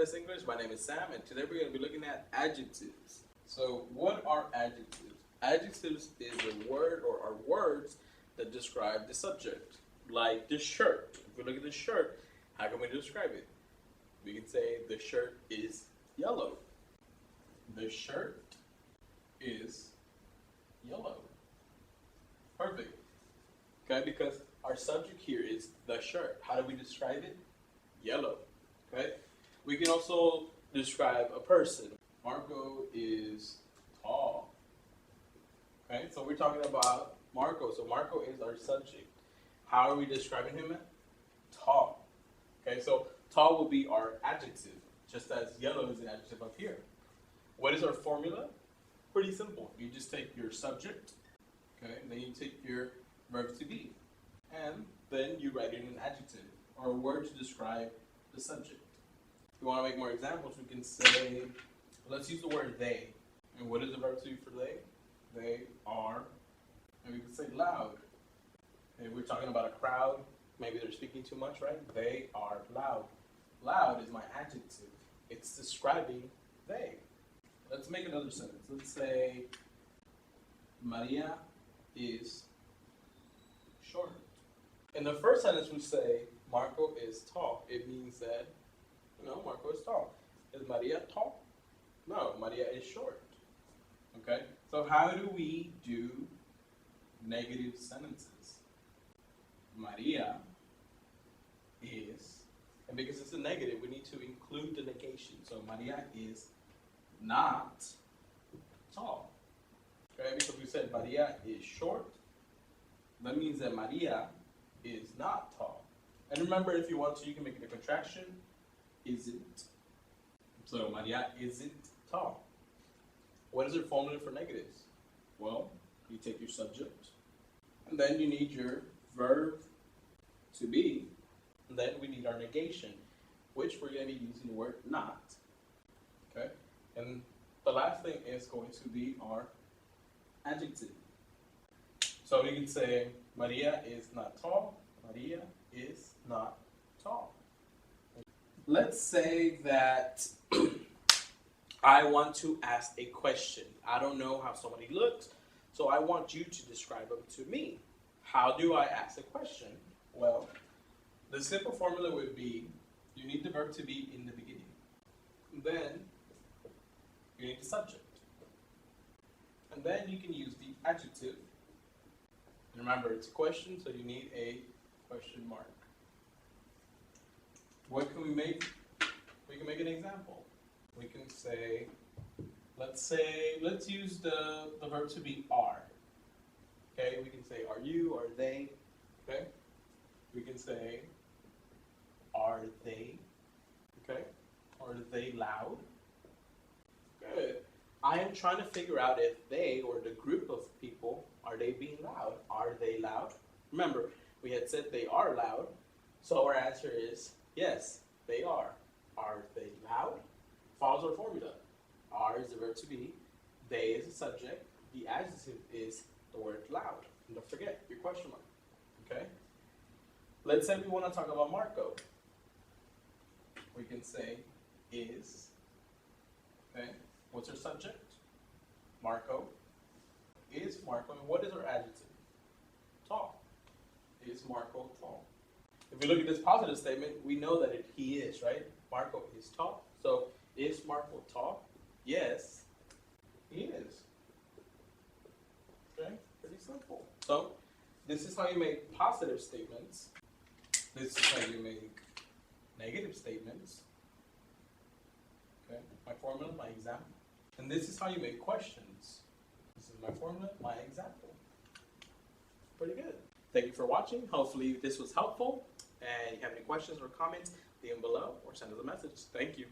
SEDES English. My name is Sam, and today we're going to be looking at adjectives. So what are adjectives? Adjectives is a word or are words that describe the subject, like the shirt. If we look at the shirt, how can we describe it? We can say the shirt is yellow. The shirt is yellow. Perfect. Okay, because our subject here is the shirt. How do we describe it? Yellow. Okay. We can also describe a person. Marco is tall. Okay, so we're talking about Marco. So Marco is our subject. How are we describing him? Tall. Okay, so tall will be our adjective, just as yellow is an adjective up here. What is our formula? Pretty simple. You just take your subject, okay, and then you take your verb to be, and then you write in an adjective or a word to describe the subject. If you want to make more examples, we can say, let's use the word they. And what is the verb to be for they? They are, and we can say loud. Okay, we're talking about a crowd. Maybe they're speaking too much, right? They are loud. Loud is my adjective. It's describing they. Let's make another sentence. Let's say, Maria is short. In the first sentence, we say, Marco is tall. It means that, Marco is tall. Is Maria tall? No, Maria is short. Okay? So how do we do negative sentences? Maria is, and because it's a negative, we need to include the negation. So Maria is not tall. Okay? Because we said Maria is short, that means that Maria is not tall. And remember, if you want to, you can make it a contraction. Isn't. So Maria isn't tall. What is your formula for negatives? Well, you take your subject, and then you need your verb to be, and then we need our negation, which we're going to be using the word not. Okay? And the last thing is going to be our adjective. So we can say, Maria is not tall. Maria is not tall. Let's say that I want to ask a question. I don't know how somebody looks, so I want you to describe them to me. How do I ask a question? Well, the simple formula would be, you need the verb to be in the beginning. Then, you need the subject. And then you can use the adjective. And remember, it's a question, so you need a question mark. What can we make? We can make an example. We can say, let's use the verb to be are. Okay, we can say, are you, are they? Okay, we can say, are they? Okay, are they loud? Good. I am trying to figure out if they, or the group of people, are they being loud? Are they loud? Remember, we had said they are loud, so our answer is yes, they are. Are they loud? Follows our formula. Are is the verb to be, they is the subject, the adjective is the word loud. And don't forget your question mark. Okay? Let's say we want to talk about Marco. We can say is. Okay? What's our subject? Marco. Is Marco. And what is our adjective? Tall. Is Marco tall? If we look at this positive statement, we know that he is, right? Marco is tall. So, is Marco tall? Yes, he is. Okay, pretty simple. So, this is how you make positive statements. This is how you make negative statements. Okay, my formula, my example. And this is how you make questions. This is my formula, my example. Pretty good. Thank you for watching. Hopefully this was helpful. And if you have any questions or comments, leave them below or send us a message. Thank you.